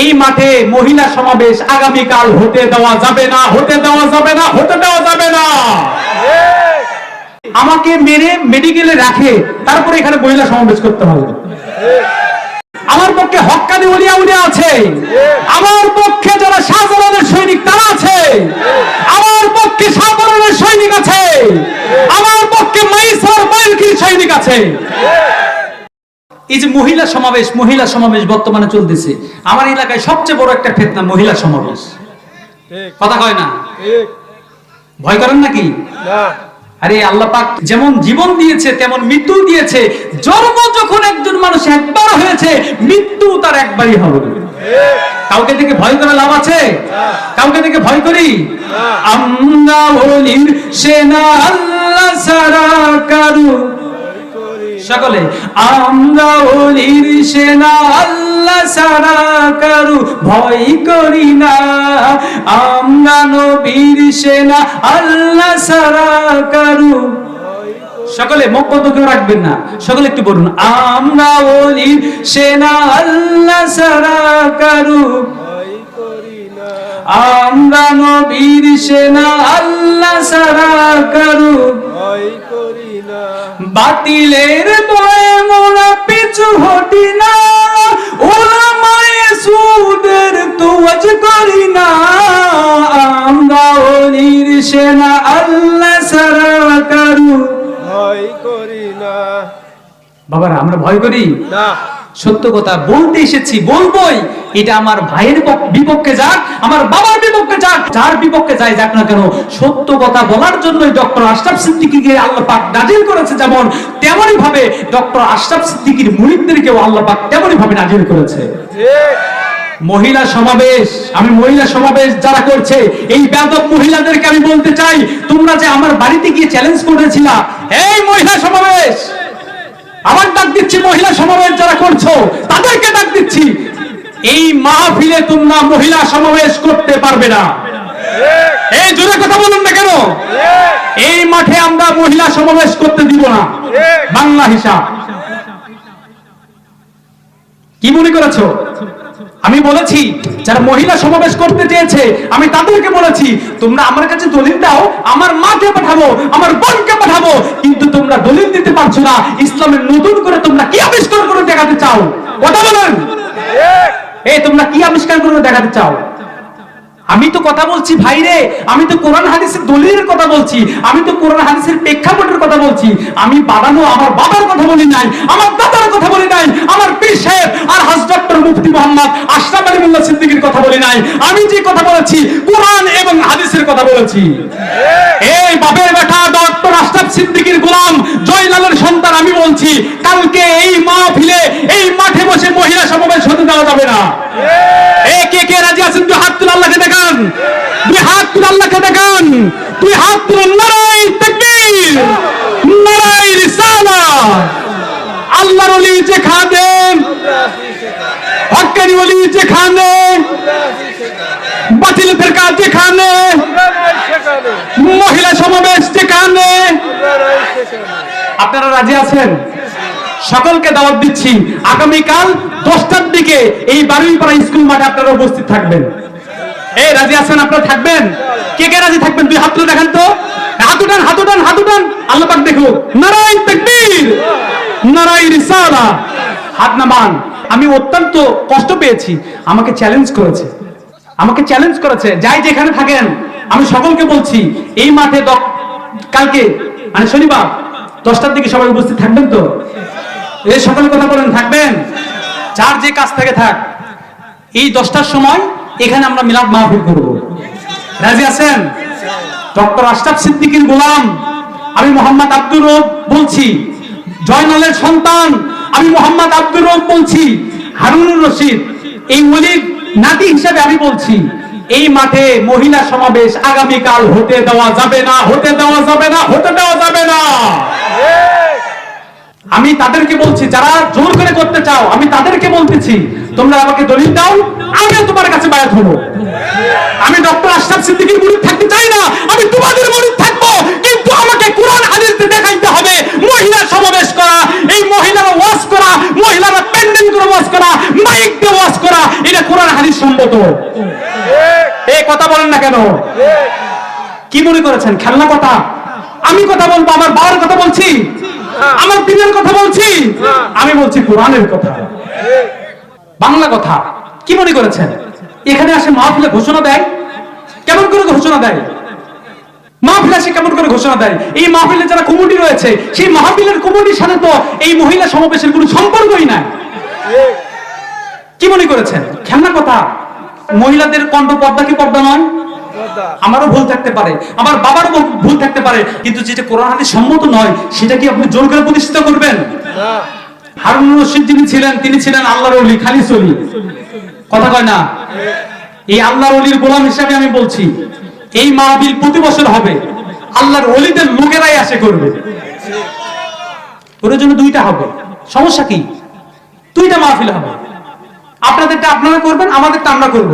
এই মাঠে মহিলা সমাবেশ আগামীকাল হতে দেওয়া যাবে না, হতে দেওয়া যাবে না, হতে দেওয়া যাবে না। আমাকে মেরে মেডিকেলে রাখে, তারপরে এখানে মহিলা সমাবেশ করতে হবে। আমার পক্ষে হক্কানি উলিয়া উলিয়া আছে, আমার পক্ষে যারা শাহজালালের সৈনিক তারা আছে, আমার পক্ষে শাহজালালের সৈনিক আছে, আমার পক্ষে মাইসার বাইলকির সৈনিক আছে। এই যে মহিলা সমাবেশ বর্তমানে চলতেছে, আমার এলাকায় সবচেয়ে বড় একটা ফিতনা মহিলা সমাবেশ। কথা কয় না? ভয় করেন নাকি? আরে আল্লাহ পাক যেমন জীবন দিয়েছে তেমন মৃত্যু দিয়েছে। জন্ম যখন একজন মানুষ একবার হয়েছে, মৃত্যু তার একবারই হবে। কাউকে থেকে ভয় করে লাভ আছে? কাউকে থেকে ভয় করি? আমরা বলির সেনা আল্লাহ সারা কারু, সকলে আমরা বলির সেনা আল্লাহ সারা কারু ভয় করি না, আমরা নবীর সেনা আল্লাহ সারা কারু। সকলে মুখ বন্ধ করে রাখবেন না, সকলে একটু বলুন, আমরা বলির সেনা আল্লাহ সারা কারু, আমরা নবীর সেনা আল্লাহ সারা কারু। বাতিলের ভয়ে মোরা পিছু হটি না, উলামায়ে সুদের তোয়াজ করি না, আমরা ওলির সেনা আল্লাহ সারা কারু ভয় করি না। বাবারা আমরা ভয় করি না, সত্য কথা বলতে এসেছি, বলবোই। এটা আমার ভাইয়ের বিপক্ষে যাক, আমার বাবার বিপক্ষে যাক, যার বিপক্ষে যাই যাক না কেন, সত্য কথা বলার জন্যই ডক্টর আশরাফ সিদ্দিকীকে আল্লাহ পাক নাজিল করেছে। যেমন তেমনি ভাবে ডক্টর আশরাফ সিদ্দিকীর মুরিদদেরকেও আল্লাহ পাক তেমনি ভাবে নাজিল করেছে। মহিলা সমাবেশ, আমি মহিলা সমাবেশ যারা করছে এই বেয়াদব মহিলাদেরকে আমি বলতে চাই, তোমরা যে আমার বাড়িতে গিয়ে চ্যালেঞ্জ করেছিলা, এই মহিলা সমাবেশ আমার ডাক দিচ্ছি, মহিলা সমাবেশ যারা করছো তাদেরকে ডাক দিচ্ছি, এই মাহফিলে তোমরা মহিলা সমাবেশ করতে পারবে না। এই জোরে কথা বলুন না কেন? এই মাঠে আমরা মহিলা সমাবেশ করতে দিব না। বাংলা হিসাব কি মনে করেছো? আমি বলেছি যারা মহিলা সমাবেশ করতে চেয়েছে আমি তাদেরকে বলেছি, তোমরা আমার কাছে দলিল দাও, আমার মাকে পাঠাবো, আমার বোনকে পাঠাবো, কিন্তু তোমরা দলিল দিতে পারছো না। ইসলামের নতুন করে তোমরা কি আবিষ্কার করে দেখাতে চাও? কথা বলেন, এই তোমরা কি আবিষ্কার করে দেখাতে চাও? আমি তো কথা বলছি ভাইরে, আমি তো কোরআন হাদিসের দলিলের কথা বলছি, আমি তো কোরআন হাদিসের প্রেক্ষাপটের কথা বলছি। আমি বাড়ানো আমার বাবার কথা বলি নাই, আমার দাদার কথা বলি নাই, আমার পীর সাহেব আর হযরত ডক্টর মুফতি মুহাম্মদ আশরাফ আলী মোল্লা সিদ্দিকীর কথা বলি নাই। আমি যে কথা বলেছি কোরআন এবং হাদিসের কথা বলেছি। এই বাপের বেটা ডক্টর আশরাফ সিদ্দিকীর গোলাম জয়নালের সন্তান আমি বলছি, কালকে এই মাহফিলে এই মাঠে বসে মহিলা সমাবেশ হতে দেওয়া যাবে না। কে কে রাজি আছেন? দুই হাত তুলে আল্লাহকে দেখান, দুই হাত তুলে আল্লাহকে দেখান, দুই হাত তুলে নারায়ে তাকবীর, নারায়ে রিসালাত। আল্লাহর ওলি যেখানে, হক্কানি ওলি যেখানে, বাতিল ফিরকা যেখানে, মহিলা সমাবেশ যেখানে। আপনারা রাজি আছেন? সকলকে দাওয়াত দিচ্ছি, আগামীকাল 10টার দিকে এই বারুইপাড়া স্কুল মাঠে আপনারা উপস্থিত থাকবেন। এই রাজি আছেন? আপনারা থাকবেন? কে কে রাজি থাকবেন? দুই হাত তুলে দেখান তো, হাত উঠান, হাত উঠান, হাত উঠান, আল্লাহ পাক দেখো। নারায়ে তাকবীর, নারায়ে রিসালাত। হাত নামান। আমি অত্যন্ত কষ্ট পেয়েছি, আমাকে চ্যালেঞ্জ করেছে, আমাকে চ্যালেঞ্জ করেছে। যাই যেখানে থাকেন আমি সকলকে বলছি, এই মাঠে কালকে মানে শনিবার 10টার দিকে সবাই উপস্থিত থাকবেন তো? এই সকল কথা বলেন, থাকবেন? যার যে কাজ থেকে থাক, এই 10টার সময় এখানে আমরা মিলাদ মাহফিল করব। রাজি আছেন? ডক্টর আশরাফ সিদ্দিকীর গোলাম আমি মোহাম্মদ আব্দুর রব বলছি, জয়নালের সন্তান আমি মোহাম্মদ আব্দুর রব বলছি, হারুনুর রশিদ এই ওলির নাতি হিসেবে আমি বলছি, এই মাঠে মহিলা সমাবেশ আগামীকাল হতে দেওয়া যাবে না, হতে দেওয়া যাবে না, হতে দেওয়া যাবে না। আমি তাদেরকে বলছি, যারা জোর করে করতে চাও আমি তাদেরকে বলতেছি, তোমরা আমাকে দলিল দাও, আমি তোমার কাছে বায়াত হব। আমি ডক্টর আশরাফ সিদ্দিকীর মুরিদ থাকতে চাই না, আমি তোমাদের মুরিদ থাকবো, কিন্তু আমাকে কোরআন হাদিস দেখাইতে হবে। মহিলা সমাবেশ করা, এই মহিলারা ওয়াজ করা, মহিলারা প্যান্ডেল করে ওয়াজ করা, মাইক দিয়ে ওয়াজ করা, এটা কোরআন হাদিস সম্মত? এই কথা বলেন না কেন? কি মনে করেছেন খেলনা কথা? আমি কথা বলবো, আমার বাবার কথা বলছি, আমার দিনের কথা বলছি, আমি বলছি কোরআনের কথা, বাংলা কথা। কি মনে করেছেন এখানে আসে মাহফিলে ঘোষণা দেয়? কেমন করে ঘোষণা দেয়? মাহফিল আসে কেমন করে ঘোষণা দেয়? এই মাহফিলে যারা কমিটি রয়েছে, সেই মাহফিলের কমিটির সাথে তো এই মহিলা সমাবেশের কোনো সম্পর্কই নাই। কি মনে করেছেন খেলনা কথা? মহিলাদের কণ্ঠ পর্দা কি পর্দা নয়? আমারও ভুল থাকতে পারে, আমার বাবারও ভুল থাকতে পারে, কিন্তু যেটা কোরআন হাদিস সম্মত নয় সেটা কি আপনি জোর করে প্রতিষ্ঠিত করবেন? হারুন রশিদ যিনি ছিলেন, তিনি ছিলেন আল্লাহর ওলি, খালিস ওলি, কথা কয় না? এই আল্লাহর ওলির গোলাম হিসাবে আমি বলছি, এই মাহফিল প্রতি বছর হবে, আল্লাহর ওলিদের লোকেরাই আসে করবে। ওর জন্য দুইটা হবে, সমস্যা কি? দুইটা মাহফিল হবে, আপনাদেরটা আপনারা করবেন, আমাদেরটা আমরা করব।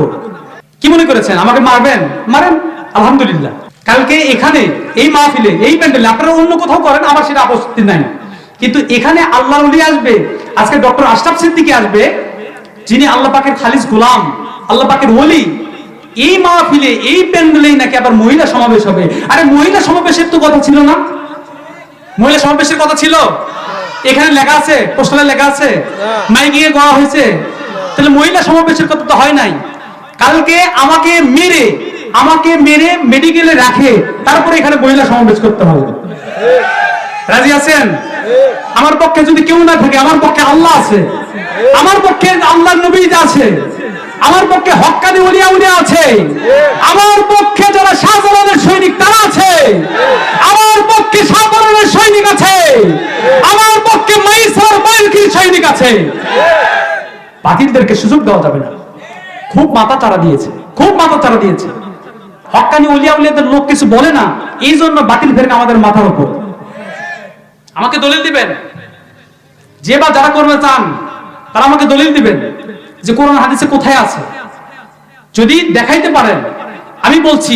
কি মনে করেছেন আমাকে মারবেন? মারেন, আলহামদুলিল্লাহ। কালকে এখানে এই মাহফিলে, এই প্যান্ডেলে আপনারা অন্য কোথাও করেন, আমার সেটা আপত্তি নাই, কিন্তু এখানে আল্লাহর ওলি আসবে। আজকে ডক্টর আশরাফ সিদ্দিকী আসবে, যিনি আল্লাহ পাকের খালিস গোলাম, আল্লাহ পাকের ওলি। এই মাহফিলে, এই প্যান্ডেলেই নাকি আবার মহিলা সমাবেশ হবে। আরে মহিলা সমাবেশের তো কথা ছিল না? মহিলা সমাবেশের কথা ছিল? এখানে লেখা আছে, পোস্টারে লেখা আছে, মাইকে গাওয়া হয়েছে, তাহলে মহিলা সমাবেশের কথা তো হয় নাই। কালকে আমাকে মেরে মেডিকেলে রাখে, তারপরে এখানে মহিলা সমাবেশ করতে হবে। রাজি আছেন? আমার পক্ষে যদি কেউ না থাকে, আমার পক্ষে আল্লাহ আছে, আমার পক্ষে আল্লাহর নবী আছে, আমার পক্ষে হক্কানি ওলিয়া উলিয়া আছে, আমার পক্ষে যারা শাহজালালের সৈনিক তারা আছে, আমার পক্ষে শাহজালালের সৈনিক আছে, আমার পক্ষে মাইসার বাইলকির সৈনিক আছে। বাতিলদেরকে সুযোগ দেওয়া যাবে না। খুব মাথা চারা দিয়েছে, খুব মাথা চারা দিয়েছে। হক্কানি ওলিয়া উলিয়াদের লোক কিছু বলে না, এই জন্য বাতিল ফেরকা আমাদের মাথার উপর। আমাকে দলিল দিবেন, যে বা যারা করবে চান তারা আমাকে দলিল দিবেন যে কোরআন হাদিসে কোথায় আছে। যদি দেখাইতে পারেন, আমি বলছি,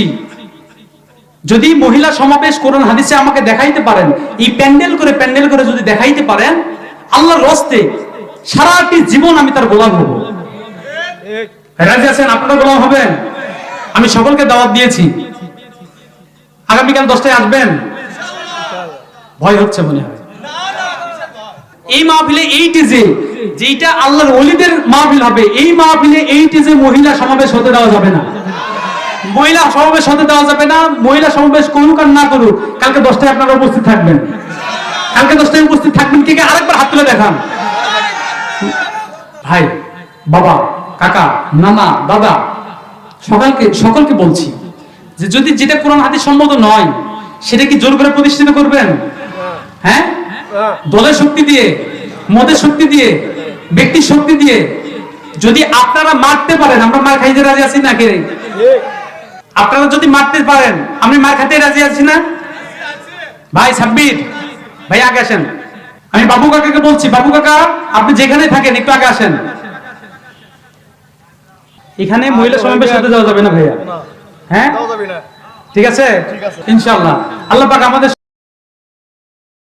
যদি মহিলা সমাবেশ কোরআন হাদিসে আমাকে দেখাইতে পারেন, এই প্যান্ডেল করে যদি দেখাইতে পারেন, আল্লাহর রাস্তে সারাটি জীবন আমি তার গোলাম হব। রাজি আছেন? আপনারা গোলাম হবেন? আমি সকলকে দাওয়াত দিয়েছি, আগামীকাল 10টায় আসবেন। ভয় হচ্ছে মনে হয়। এই মাহফিলে যেটা আল্লাহর ওলিদের মাহফিল হবে, এই মাহফিলে মহিলা সমাবেশ হতে দেওয়া যাবে না। মহিলা সমাবেশ হতে দেওয়া যাবে না। মহিলা সমাবেশ করুক আর না করুক, কালকে 10টায় আপনারা উপস্থিত থাকবেন। কালকে 10টায় উপস্থিত থাকবেন। কে কে আরেকবার হাত তুলে দেখান। ভাই, বাবা, কাকা, নানা, দাদা, সকলকে বলছি যে যদি যেটা কোরআন হাদিস সম্মত নয় সেটা কি জোর করে প্রতিষ্ঠিত করবেন? হ্যাঁ, দলের শক্তি দিয়ে, মতের শক্তি দিয়ে, ব্যক্তির শক্তি দিয়ে। যদি আপনারা মারতে পারেন, আমরা মার খাইতে রাজি আছি না? কে আপনারা যদি মারতে পারেন, আমি মার খাইতে রাজি আছি না? ভাই সাব্বির ভাই, আগে আসেন। আমি বাবু কাকাকে বলছি, বাবু কাকা আপনি যেখানে থাকেন একটু আগে আসেন। এখানে মহিলা সমাবেশ হতে দেওয়া যাবে না ভাইয়া। হ্যাঁ, ঠিক আছে, ইনশাআল্লাহ। আল্লাহ পাক আমাদের